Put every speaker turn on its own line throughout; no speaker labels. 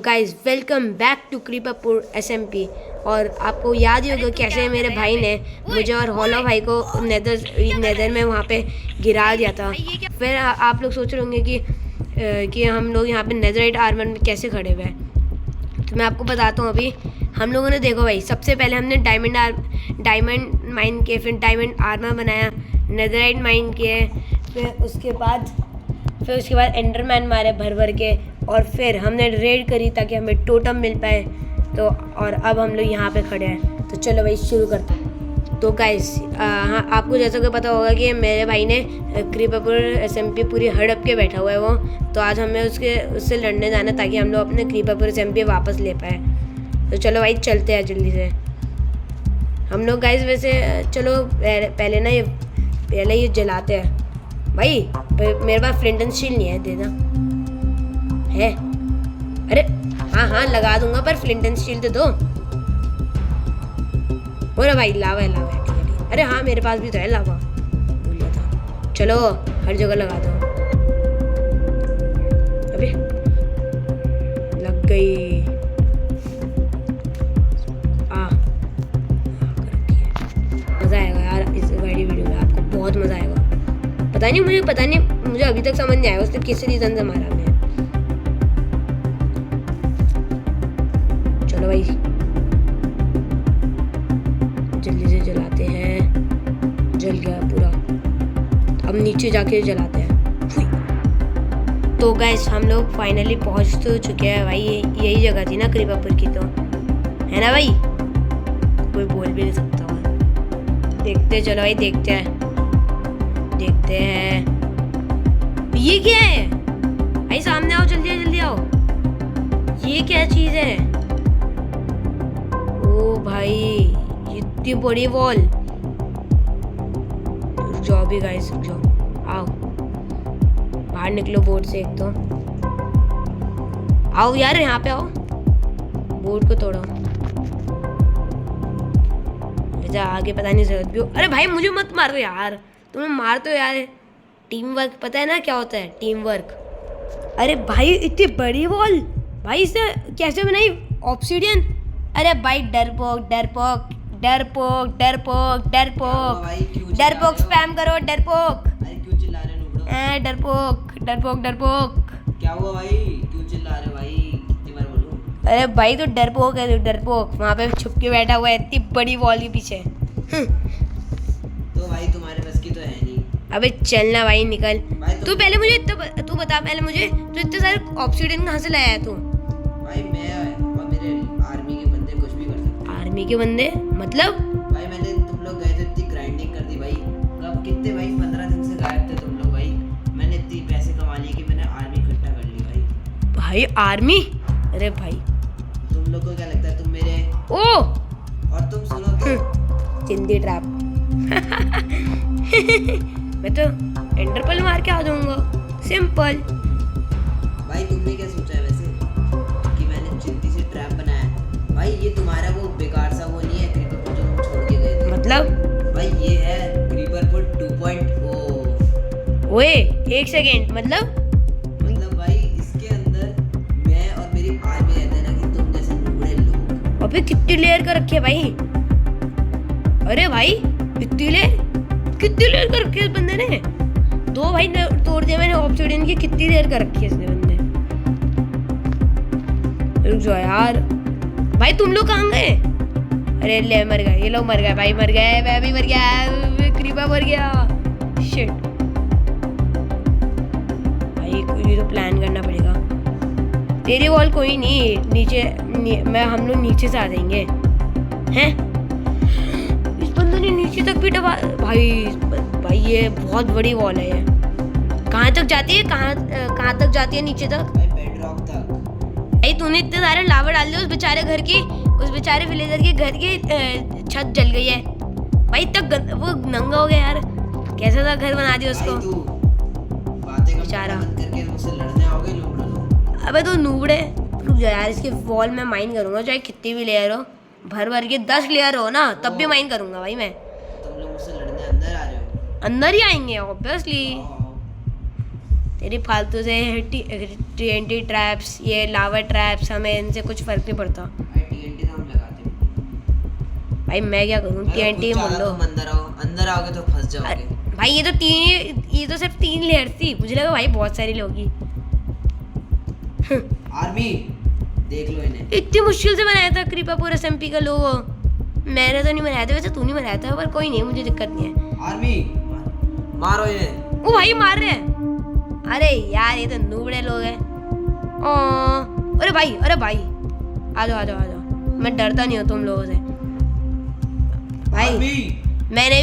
Guys welcome back to Creeperpur SMP. और आपको याद ही होगा कैसे मेरे भाई ने मुझे और हॉलो भाई को नेदर में वहाँ पे गिरा दिया था। फिर आप लोग सोच रहे होंगे कि हम लोग यहाँ पे नेदराइट आर्मर में कैसे खड़े हुए हैं। तो मैं आपको बताता हूँ। अभी हम लोगों ने देखो भाई, सबसे पहले हमने डायमंड माइन किए, फिर डायमंड आर्मर बनाया, नेदराइट माइन किए, फिर उसके बाद एंडरमैन मारे भर भर के, और फिर हमने रेड करी ताकि हमें टोटम मिल पाए। तो और अब हम लोग यहाँ पे खड़े हैं। तो चलो भाई शुरू करते हैं। तो गाइस हाँ, आपको जैसा कि पता होगा कि मेरे भाई ने क्रीपरपुर एसएमपी पूरी हड़प के बैठा हुआ है वो। तो आज हमें उससे लड़ने जाना ताकि हम लोग अपने क्रीपरपुर एसएमपी वापस ले पाए। तो चलो भाई चलते हैं जल्दी से हम लोग। गाइस वैसे चलो पहले ये जलाते हैं भाई। मेरे पास फ्लिंट एंड स्टील नहीं है, देना है? अरे हाँ लगा दूंगा, पर फ्लिंट एंड स्टील तो दो। बोलो भाई, लावा है ठीक है। अरे हाँ मेरे पास भी तो है लावा, भूल गया था। चलो हर जगह लगा दो। अबे लग गई। मज़ा आएगा यार इस वाली वीडियो में, आपको बहुत मज़ा आएगा। पता नहीं मुझे अभी तक समझ नहीं आया उसने किस रीज़न से मारा हमें। चलो भाई जल्दी से जलाते हैं। जल गया पूरा, अब नीचे जाके जलाते हैं। तो गाइस हम लोग फाइनली पहुंच तो चुके हैं भाई। यही जगह थी ना क्रीपरपुर की, तो है ना भाई? कोई बोल भी नहीं सकता। देखते चलो भाई, देखते हैं। ये क्या है भाई? सामने आओ, जल्दी आओ। ये क्या चीज है? ओ भाई इतनी बड़ी वॉल। रुक जाओ भी गाइस, रुक जाओ। आओ बाहर निकलो बोर्ड से। एक तो आओ यार, यहाँ पे आओ, बोर्ड को तोड़ो। आगे पता नहीं जरूरत भी हो। अरे भाई मुझे मत मारो यार, तुम्हें मार तो यार। टीम वर्क पता है ना क्या होता है? Team work. अरे भाई इतनी बड़ी वॉल भाई, इसे कैसे बनाई? ऑब्सीडियन। अरे भाई डरपोक स्पैम करो। डरपोक
क्यों चिल्ला रहे हो?
डरपोक
क्या हुआ भाई? क्यों चिल्ला रहे हो भाई? कितनी बार बोलूं?
अरे भाई तो डरपोक है, डरपोक वहाँ पे छुप के बैठा हुआ है इतनी बड़ी वॉल के पीछे।
तो भाई तुम्हारे बस की तो है नहीं।
अबे चलना भाई, निकल। तू पहले मुझे तू बता पहले मुझे, तू इतने सारे ऑब्सीडियन कहाँ से लाया है तू?
भाई मैं और मेरे आर्मी के बंदे कुछ भी कर सकते हैं।
आर्मी के बंदे मतलब?
भाई मैंने तुम लोग गए थे इतनी ग्राइंडिंग कर दी भाई। अब कितने भाई 15 दिन से गायब थे तुम लोग भाई। मैंने इतनी पैसे कमा लिए कि मैंने आर्मी इकट्ठा कर ली भाई।
भाई आर्मी? अरे भाई
तुम लोग को क्या लगता है तुम मेरे और तुम सुनो तो
चिंदी ट्रैप। मैं तो एंडरपल मार के आ जाऊंगा, सिंपल।
भाई तुमने क्या सोचा है वैसे कि मैंने चिंदी से ट्रैप बनाया है? भाई ये तुम्हारा वो बेकार सा वो नहीं है क्रीपरपुर जो तुम छोड़ के गए थे।
मतलब
भाई ये है क्रीपरपुर 2.0।
ओए एक सेकेंड, मतलब
भाई इसके अंदर मैं और मेरी आर्मी रहते हैं ना, कि तुम जैसे नुबड़े लोग।
अबे कितनी लेयर कर रखी है भाई? अरे भाई कितनी लेयर कर रखी है इस बंदे ने। दो भाई तोड़ दिया मैंने ऑब्सीडियन की। कितनी लेयर कर रखी है इसने बंदे? रुक जाओ यार। भाई तुम लोग कहाँ गए? अरे ले मर गए, ये लोग मर गए भाई, मर गए। मैं भी मर गया, क्रीपर मर गया। शिट भाई, ये तो प्लान करना पड़ेगा। तेरी वॉल कोई नहीं, हम लोग नीचे से आ जाएंगे। हैं इस बंदे ने नीचे तक भी दबा। भाई ये बहुत बड़ी वॉल है। ये कहाँ तक जाती है? कहाँ तक जाती है? नीचे तक
भाई बेडरॉक तक।
भाई तूने इतने सारे लावा डाल दिए उस बेचारे विलेजर के घर की छत जल गई है भाई। तक वो नंगा हो गया यार, कैसा सा घर बना दिया उसको।
बातें
बेचारा
करके मुझसे लड़ने आओगे लोग।
अबे तू नूबड़े, रुक जा यार। इसके वॉल में माइन करूंगा, चाहे कितनी भी लेयर हो। भर के 10 लेयर हो ना, तब भी माइन करूंगा भाई मैं।
तुम लोग मुझसे लड़ने अंदर आ रहे हो?
अंदर ही आएंगे ऑब्वियसली। तेरी फालतू से TNT ट्रैप्स, ये लावा ट्रैप्स, हमें इनसे कुछ फर्क नहीं पड़ता
भाई TNT तो हम लगाते हैं
भाई। मैं क्या करूँ, TNT मोड़ लो।
तुम अंदर आओगे तो फंस जाओगे
भाई ये तो सिर्फ 3 लेयर थी, मुझे लगा भाई बहुत सारी लोगी।
आर्मी देख लो इन्हें।
इतनी मुश्किल से बनाया था क्रीपापुर SMP का लोगो। मैंने तो नहीं बनाया था, वैसे तू नहीं बनाया था, पर कोई नहीं, मुझे दिक्कत नहीं है।
आर्मी मारो इन्हें।
ओ भाई मार रहे हैं। अरे यार ये तो नूबड़े लोग हैं। ओ अरे भाई आ जाओ। मैं डरता नहीं हूँ तुम लोगों से भाई। मैंने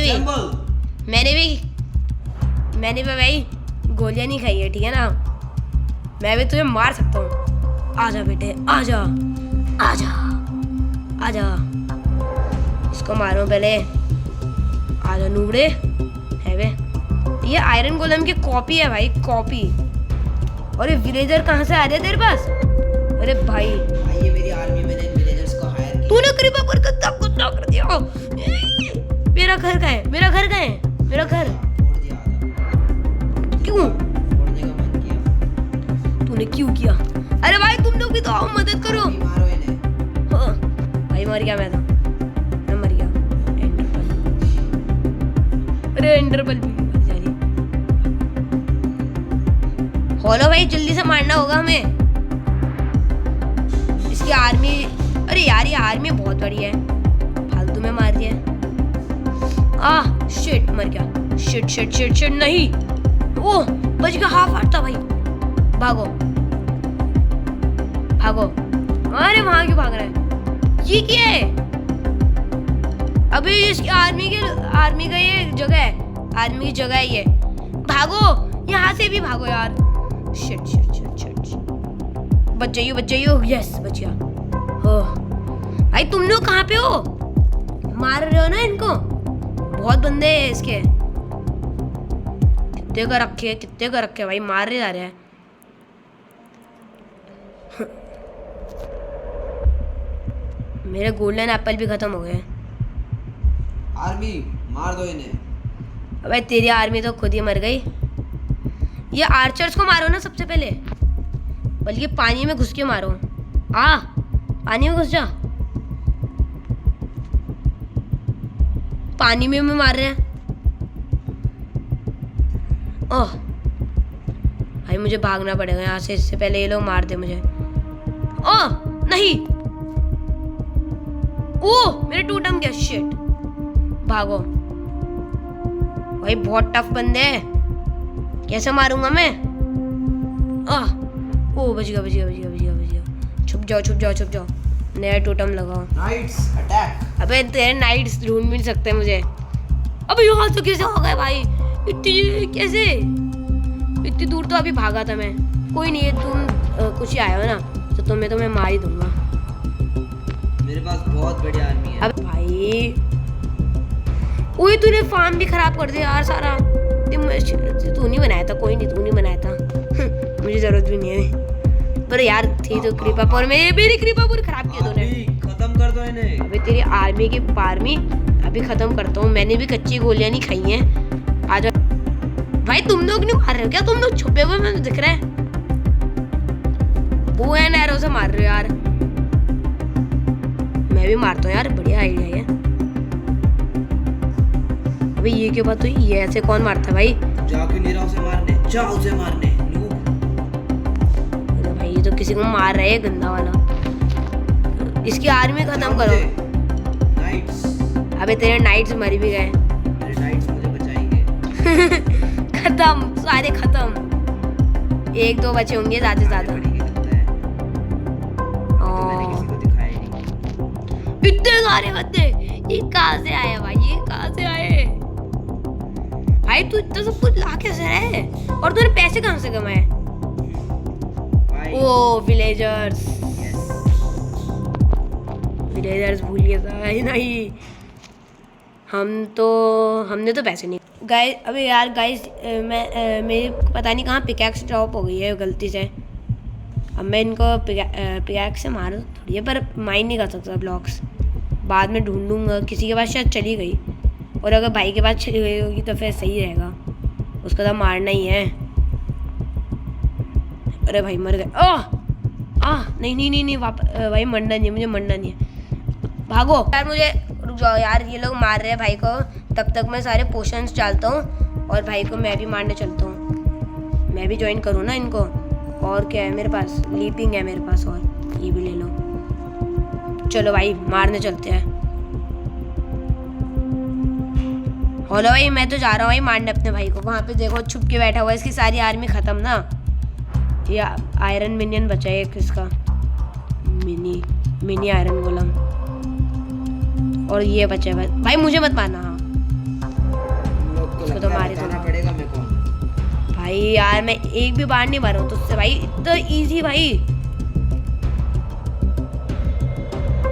भी भाई गोलियां नहीं खाई है, ठीक है ना। मैं भी तुझे मार सकता हूँ। आजा बेटे, आजा। इसको मारो पहले। आजा नूबड़े है वे। ये आयरन गोलम की कॉपी है भाई, कॉपी। और ये विलेजर कहाँ से आ रहे तेरे पास? अरे भाई
ये मेरी आर्मी, मैंने विलेजर्स को हायर किया।
तूने क्रीपापुर का सब कुछ कर दिया। मेरा घर कहाँ है? मेरा घर
छोड़ दिया आधा।
क्यों?
छोड़ने का मन किया।
तूने क्यों किया? अरे भाई तुम लोग भी तो आओ, मदद करो।
अभी मारो इन्हें।
हाँ, भाई मर गया मैं मर गया। एंडरपल भी मर जा रही। हॉलो भाई जल्दी से मारना होगा हमें। इसकी आर्मी, अरे यार ये आर्मी बहुत बड़ी है, फालतू में मार दिया। शिट मर गया। शिट नहीं। ओह बच गया, हाफ हार्ट था भाई। भागो। अरे वहां क्यों भाग रहा है? ये क्या है? अभी इसकी आर्मी का ये जगह है, आर्मी की जगह है ये। भागो, यहाँ से भी भागो यार। शिट बच जाइयो। यस बच गया। हो भाई तुम लोग कहाँ पे हो? मार रहे हो ना इनको? बहुत बंदे हैं इसके। कितने का रखे भाई, मार रहे जा रहे हैं। मेरे गोल्डन एप्पल भी खत्म हो गए।
आर्मी मार दो इन्हें।
अबे तेरी आर्मी तो खुद ही मर गई। ये आर्चर्स को मारो ना सबसे पहले, बल्कि पानी में घुस के मारो। पानी में घुस जा। पानी में मार रहे हैं। ओह भाई मुझे भागना पड़ेगा यहाँ से, इससे पहले ये लोग मार दे मुझे। ओह नहीं, ओह मेरे टूटम गया। शिट भागो भाई, बहुत टफ बंदे हैं, कैसे मारूंगा मैं? ओ बच गया। छुप जाओ। नया टोटम लगाओ।
Knights attack.
अबे तेरे नाइट्स ढूंढ मिल सकते हैं मुझे। अबे यहाँ तो कैसे हो गए भाई? इतनी दूर तो अभी भागा था मैं। कोई नहीं, तुम कुछ ही आए हो ना, तो तुम्हें मार ही दूंगा।
मेरे पास बहुत बड़ी आर्मी है।
अब भाई ओए तूने फार्म भी खराब कर दिया यार सारा। तू नहीं बनाया था, कोई नहीं, तू नहीं बनाया था। मुझे जरूरत भी नहीं है, पर यार थी तो क्रीपापुर में। मेरी क्रीपापुर खराब किया तूने।
खत्म कर दो इन्हें।
अबे तेरी आर्मी की पार्मी अभी खत्म करता हूँ। मैंने भी कच्ची गोलियां नहीं खाई हैं। आ जाओ भाई। तुम लोग नहीं मार रहे हो क्या? तुम लोग छुपे हुए में दिख रहे हैं। वो एंड एरो से मार रहे हो यार। मैं भी मारता हूँ यार, बढ़िया आइडिया है। अबे ये क्या बात हुई? ये ऐसे कौन मारता है भाई?
जाके नीरा उसे मारने।
अरे भाई ये तो किसी को मार रहा है, गंदा वाला। इसकी आर्मी खत्म करो।
नाइट्स।
अबे तेरे नाइट्स मर भी गए।
मेरे नाइट्स मुझे बचाएंगे।
खत्म, सारे खत्म। 1-2 बचे होंगे ज्यादा से ज्यादा। इतने सारे बंदे, ये कहाँ से आए भाई? भाई तू इतना सब कुछ ला कैसे रहे? और तूने पैसे कहाँ से कमाए? ओ विलेजर्स भूल गया था। नहीं, हमने तो पैसे नहीं। गाइस अबे यार गाइस, मेरे पता नहीं कहाँ पिकैक्स ड्रॉप हो गई है गलती से। अब मैं इनको पिकैक्स से मारूँ थोड़ी है, पर माइन नहीं कर सकता ब्लॉक्स। बाद में ढूंढूंगा, किसी के पास शायद चली गई, और अगर भाई के पास चली गई होगी तो फिर सही रहेगा, उसको तो मारना ही है। अरे भाई मर गए। नहीं नहीं नहीं नहीं वापस भाई मरना नहीं है, मुझे मरना नहीं है। भागो यार, मुझे रुक जाओ यार, ये लोग मार रहे हैं भाई को। तब तक मैं सारे पोशंस डालता हूँ और भाई को मैं भी मारने चलता हूँ। मैं भी ज्वाइन करूँ ना इनको। और क्या है मेरे पास? लीपिंग है मेरे पास, और ये भी ले लो। चलो भाई मारने चलते हैं। हेलो भाई, मैं तो जा रहा हूँ भाई मारने अपने भाई को। वहाँ पे देखो छुप के बैठा हुआ है, इसकी सारी आर्मी खत्म ना। ये आयरन मिनियन बचा है किसका? Mini iron गोलम। और ये बचा है भाई, मुझे मत मारना। हाँ
उसको तो मारे तो पड़ेगा मेरे को।
भाई यार मैं एक भी बार नहीं मारा हूँ तुझसे भाई, इतना इजी भाई।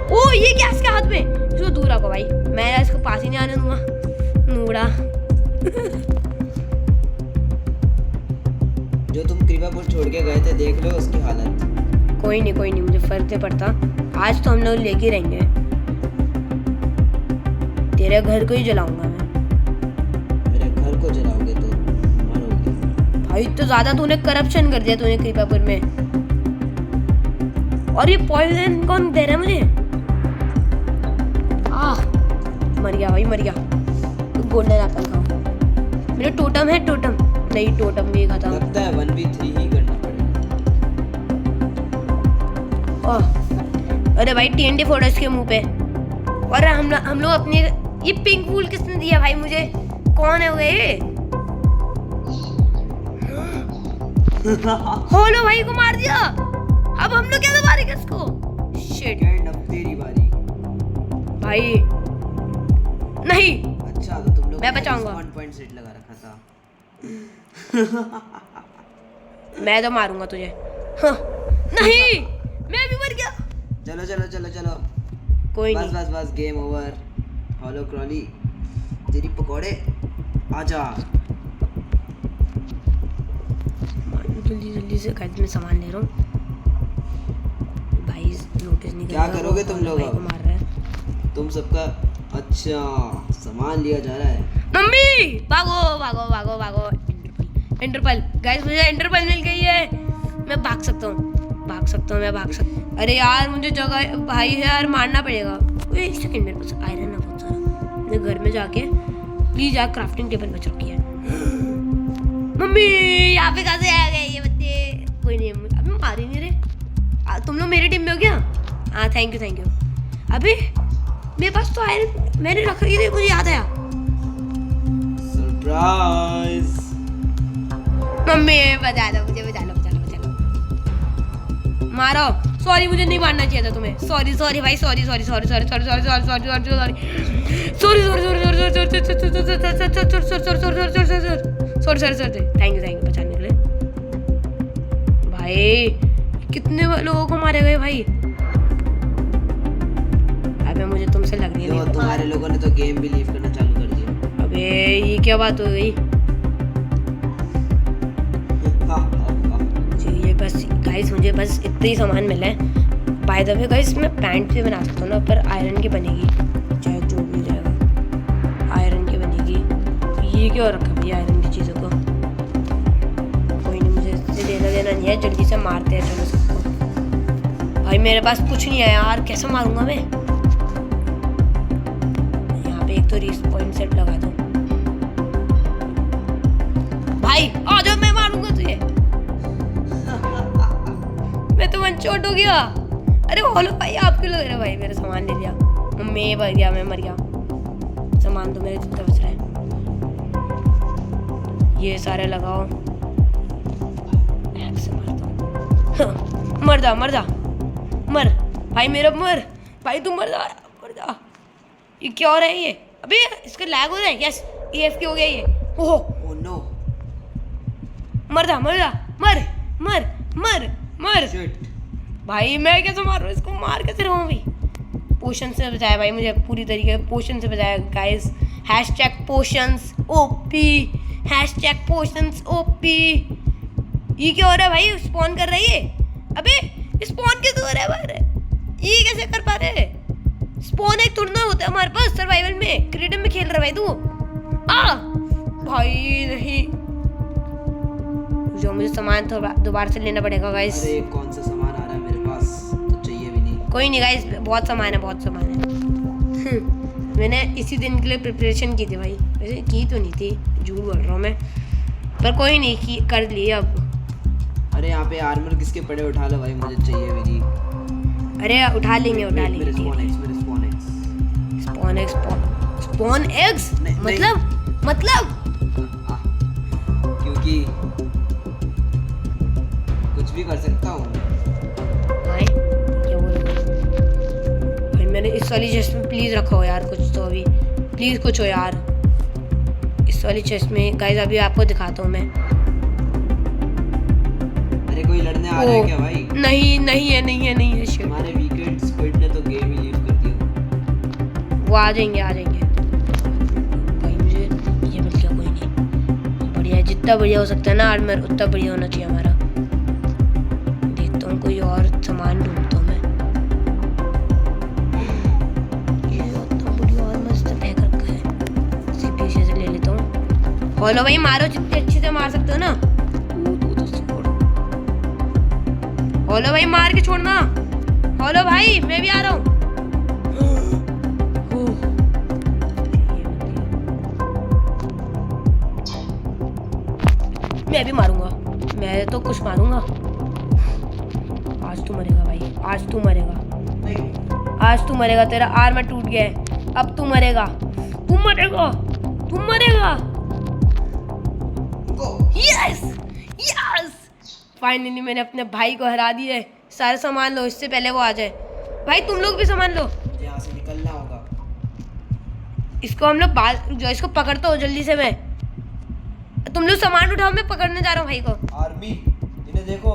ओ ये क्या इसके हाथ में? इसको दूर रखो भाई, मैं इसको पास ही नहीं आने दूंगा। नूड़ा
जो तुम कृपापुर छोड़ के गए थे, देख लो उसकी हालत।
कोई नहीं, मुझे फर्क नहीं पड़ता। आज तो हम लोग लेके रहेंगे। तेरे घर को ही जलाऊंगा मैं।
मेरे घर को जलाओगे तो मरोगे।
भाई तो ज्यादा तूने करप्शन कर दिया तूने कृपापुर में। और ये पॉइजन कौन दे रहा है मुझे? मर गया भाई, मर गया। गोल्डन एप्पल खाओ। मेरा टोटम है, टोटम नहीं, टोटम भी खत्म।
लगता है 1v3 ही करना पड़ेगा।
अरे भाई TNT फोड़ो इसके मुंह पे। और हम लोग अपने ये पिंक फूल किसने दिया भाई मुझे? कौन है वो ये? होलो भाई को मार दिया। अब हम लोग कैसे मारेंगे इसको? शिट,
एंड अब तेरी बारी
भाई। नहीं,
अच्छा तो तुम लोग
मैं बचाऊंगा।
पॉइंट सेट लगा रखा था।
मैं तो मारूंगा तुझे। हाँ, नहीं, मैं भी मर गया।
चलो चलो चलो चलो,
कोई
बस
नहीं।
बस बस, गेम ओवर। हॉलो क्रॉली, तेरी पकौड़े आजा।
जल्दी जल्दी से गाइस मैं सामान ले रहा हूँ। भाई नोटिस नहीं कर
क्या
रहा,
करोगे
वो
तुम लोग
भाई को
अब?
मार रहा है।
तुम सबका अच्छा सामान लिया जा रहा है।
मम्मी भागो भागो भागो भागो। एंटरपल गाइस, मुझे एंटरपल मिल गई है। मैं भाग सकता हूँ, मैं भाग सकता हूँ। अरे यार मुझे जगह भाई यार मारना पड़ेगा। एक सेकंड, मेरे पास आयरन है बहुत सारा। मैं घर में जाके प्लीज यार क्राफ्टिंग टेबल बच रखी है। मम्मी यहाँ पे कहाँ से आ गए ये बच्चे? कोई नहीं, अभी मार ही नहीं रहे। तुम लोग मेरी टीम में हो क्या? हाँ थैंक यू। अबे मेरे पास तो आयरन मैंने रख रही थी, मुझे याद आया।
सरप्राइज।
मम्मी बचा लो मुझे, बचा लो। मारो। सॉरी, मुझे नहीं मारना चाहिए था तुम्हें। सॉरी भाई, सॉरी। थैंक यू बचाने के लिए। भाई कितने लोगों को मारे गए भाई। अबे मुझे तुमसे लग नहीं रही।
तुम्हारे लोगों ने तो गेम भी लीव करना चालू कर दिया।
अबे ये क्या बात हो गई? ये बस गाइस, मुझे बस इतना ही सामान मिला है। बाय द वे गाइस, मैं पैंट भी बना सकता हूँ ना, पर आयरन की बनेगी, चाहे जो भी जाएगा आयरन की बनेगी। ये क्यों रखा भैया आयरन की चीज़ों को? कोई नहीं, मुझे इससे लेना देना नहीं है। जल्दी से मारते हैं चलो सबको। भाई मेरे पास कुछ नहीं है यार, कैसे मारूंगा मैं? यहाँ पे एक तो रिस्पॉन सेट लगा दूँ। भाई आ जाओ, मैं मारूंगा तुझे। मैं तो वन शॉट हो गया। अरे बोलो भाई, आपके लग रहा है भाई, मेरा सामान ले लिया। मैं मर गया, सामान तो मेरे जितना बच रहा है। ये सारे लगाओ। से मारता हूँ। मर भाई, मेरा मर भाई, तू मर जा। ये क्या हो रहा है ये? अबे इसका लैग हो रहा है। यस, EFK हो गया ये। ओह
नो,
मर
शिट।
भाई मैं कैसे मार रहा हूँ इसको? मार कैसे रहा हूँ भाई? पोशन से बचाया भाई मुझे, पूरी तरीके से पोशन से बचाया guys. #Potions OP, #potions OP। ये क्या हो रहा है भाई? स्पॉन कर रही है। अबे स्पॉन कैसे हो रहा है बाहर? ये कैसे कर पा रहे हैं? स्पॉन एक तुड़ना होता है हमारे पास सर्वाइवल में। क्रीडम में खेल रहा भाई तू। भाई नहीं, जो मुझे सामान थोड़ा दोबारा से लेना पड़ेगा गाइस।
अरे कौन सा सामान आ रहा है मेरे पास, तो चाहिए भी नहीं।
कोई नहीं गाइस, बहुत सामान है, बहुत सामान है। मैंने इसी दिन के लिए प्रिपरेशन की थी भाई, वैसे की तो नहीं थी, झूठ बोल रहा हूँ मैं, पर कोई नहीं की कर ली अब।
अरे यहाँ पे आर्मर किसके पड़े, उठा लो भाई, मुझे चाहिए भी नहीं।
अरे उठा लेंगे उठा लेंगे। स्पॉन एक्स मतलब
क्योंकि कुछ भी कर सकता हूँ
भाई। क्या बोल रहे हो भाई? मैंने इस वाली चेस्ट में प्लीज रखो यार कुछ तो, अभी प्लीज कुछ हो यार इस वाली चेस्ट में गाइस। अभी आपको दिखाता हूँ मैं।
अरे कोई लड़ने आ रहा है क्या भाई?
नहीं है शिट।
हमारे वीकेंड स्क्विड ने तो गेम ही लीव कर दिया।
वो आ जाएंगे भाई। मुझे ये मिल गया, कोई नहीं, बढ़िया है। जितना बढ़िया हो सकता है ना आर्मर, उतना बढ़िया होना चाहिए हमारा। देखता हूँ कोई और सामान ढूंढता हूँ मैं। ये उतना बढ़िया आर्मर से फेंक रखा है, इसी पीछे से ले लेता हूँ। हॉलो भाई मारो, जितने अच्छे से मार सकते हो ना। हॉलो भाई मार के छोड़ना। हॉलो भाई मैं भी आ रहा हूँ। मैं भी मारूंगा, मैं तो कुछ मारूंगा। आज तू मरेगा भाई, आज तू मरेगा, आज तू मरेगा। तेरा आर्मर टूट गया है, अब तू मरेगा, तू मरेगा, तू मरेगा। यस यस, फाइनली मैंने अपने भाई को हरा दिया है। सारे सामान लो, इससे पहले वो आ जाए। भाई तुम लोग भी सामान लो,
मुझे यहाँ से निकलना होगा।
इसको हम लोग जो इसको पकड़ता हो जल्दी से। मैं तुम लोग सामान उठाओ, मैं पकड़ने जा रहा हूँ भाई को।
आर्मी इन्हें देखो।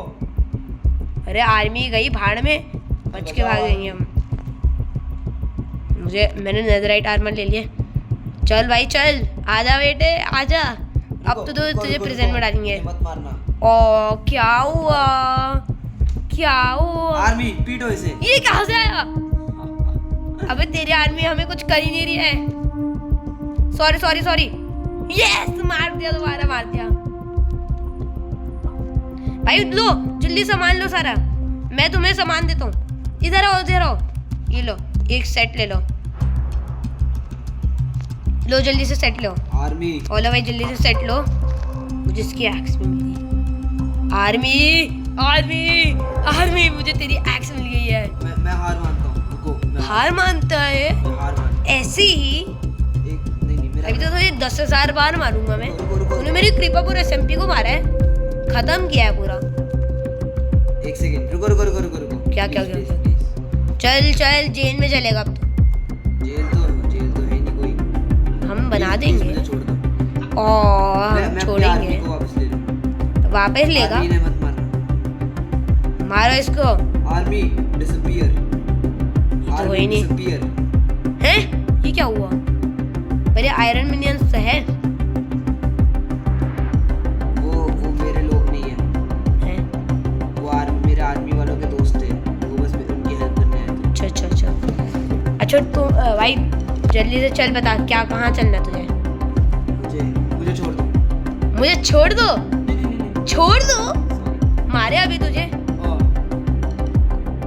अरे आर्मी गई भाड़ में, बच के भाग गई हम। मैंने नेदराइट आर्मर ले लिया। चल भाई चल, आजा बेटे आजा। अब तो तुझे प्रिजन में डालेंगे।
मत मारना।
ओ क्या हुआ, क्या हुआ?
आर्मी पीटो इसे।
ये कहाँ से आया? अबे तेरी आर्मी हमें कुछ कर ही नहीं रही है। सॉरी। यस, मार दिया, दोबारा मार दिया। भाई लो जल्दी सामान लो सारा, मैं तुम्हें सामान देता हूँ। इधर आओ, ये लो, एक सेट ले लो जल्दी से सेट लो।
आर्मी
ओला भाई जल्दी से सेट लो, मुझे इसकी एक्स भी मिली। आर्मी मुझे तेरी एक्स मिल गई है।
मैं हार मानता हूँ। रुको,
हार मानता है?
मैं हार मानता
ऐसे ही?
नहीं मेरा
अभी तो तुझे 10,000 बार मारूंगा मैं।
रुको।
तूने मेरी क्रीपापुर एसएमपी को मारा है, खत्म किया है पूरा।
एक सेकंड रुको।
क्या
प्लीज।
चल जेल में चलेगा अब तो।
जेल तो है नहीं कोई,
हम बना देंगे।
मुझे छोड़ दो।
हम छोड़ेंगे। वापस लेगा।
आर्मी ने मत मारना।
मारो इसको।
Army disappear.
तो वही नहीं है। ये क्या हुआ? मेरे आयरन मिनियंस है।
वो मेरे लोग नहीं है? वो मेरे आर्मी वालों के दोस्त थे, वो बस उनकी हेल्प करने आए थे।
अच्छा तू भाई जल्दी से चल, बता क्या कहाँ चलना है तुझे?
मुझे छोड़ दो।
मुझे छोड़ दो?
नहीं।
छोड़ दो? मारे अभी तुझे?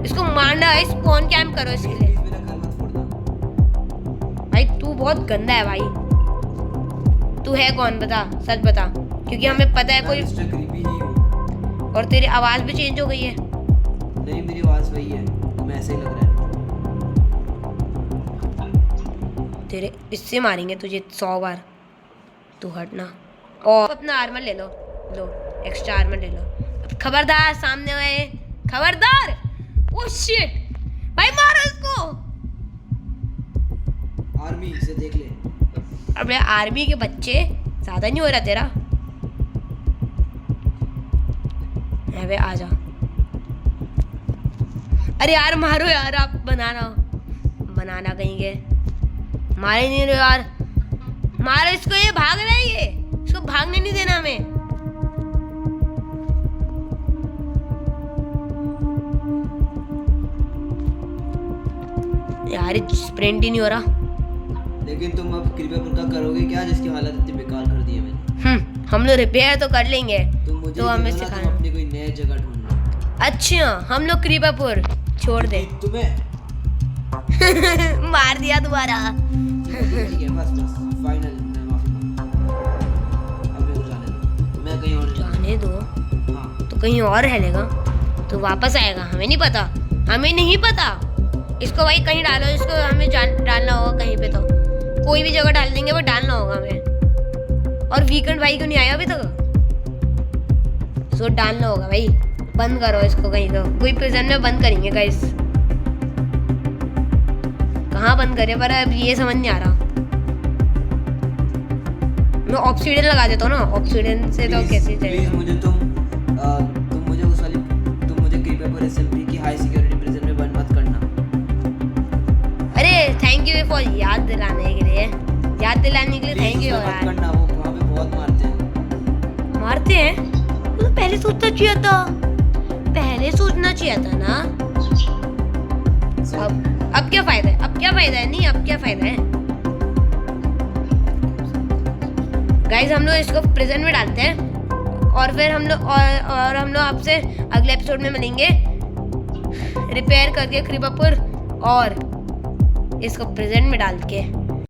इसको मारना है, स्पॉन कैंप करो इसके लिए।
मेरा घर मत फोड़ना।
भाई तू बहुत गंदा है भाई। तू है कौन, बता, सच बता, क्योंकि हमें पता है कोई।
मिस्टर क्रीपी ही हूँ।
और तेरी आवाज भी चेंज हो गई है।
नहीं मेरी आवाज वही है, तुम्हें ऐसे ही लग रहा है।
तेरे इससे मारेंगे तुझे 100 बार, तू हटना। और अपना आर्मर ले लो, एक्स्ट्रा आर्मर ले लो। अब खबरदार सामने आए, खबरदार। ओह शिट भाई, मारो इसको।
आर्मी इसे देख ले।
अबे आर्मी के बच्चे, ज्यादा नहीं हो रहा तेरा? अबे आजा। अरे यार मारो यार, आप बनाना कहीं के मारे नहीं रहे यार। मारो इसको, ये भाग रहा है, ये इसको भागने नहीं देना हमें। यार स्प्रिंट ही नहीं हो रहा।
लेकिन तुम अब कृपया का करोगे क्या, जिसकी हालत इतनी बेकार कर दी है मैंने?
हम लोग रिपेयर तो कर लेंगे।
तुम मुझे
तो हमें
दे दो ना, तुम
सिखाना।
अपनी कोई नई जगह ढूंढ लो।
अच्छा हम लोग क्रीपापुर छोड़ दे।
तुम्हें
मार दिया दोबारा।
ठीक है बस बस फाइनल, मैं माफी मांगता हूं। अब मेरे को जाने दो, मैं कहीं और
जाने दो
हाँ
तो कहीं और हेलेगा तो वापस आएगा, हमें नहीं पता, हमें नहीं पता। इसको भाई कहीं डालो, इसको हमें डालना होगा कहीं पे, तो कोई भी जगह डाल देंगे, वो डालना होगा हमें। और वीकेंड भाई क्यों नहीं आया अभी तक? इसको डालना होगा भाई, बंद करो इसको कहीं, तो कोई प्रिजन में बंद करेंगे गाइस। कहाँ बंद करे पर अब ये समझ नहीं आ रहा। मैं ऑब्सीडियन लगा देता हूँ ना, ऑब्सीडियन से तो कैसे
प्लीज
चलेगा।
मुझे तुम मुझे उस वाली, तुम मुझे क्रीपापुर एसएमपी की हाई सिक्योरिटी प्रिजन में बंद मत करना।
अरे थैंक यू फॉर याद दिलाने के लिए, याद दिलाने के लिए थैंक यू
मत
यार।
करना, वो वहाँ पे बहुत मारते हैं।
मारते हैं? वो तो पहले सोचना चाहिए था, पहले सोचना चाहिए था ना। अब क्या फायदा है, अब क्या फायदा है, नहीं अब क्या फायदा है। गाइस हम लोग इसको प्रिजन में डालते हैं और फिर हम लोग और हम लोग आपसे अगले एपिसोड में मिलेंगे रिपेयर करके क्रीपापुर और इसको प्रिजन में डाल के।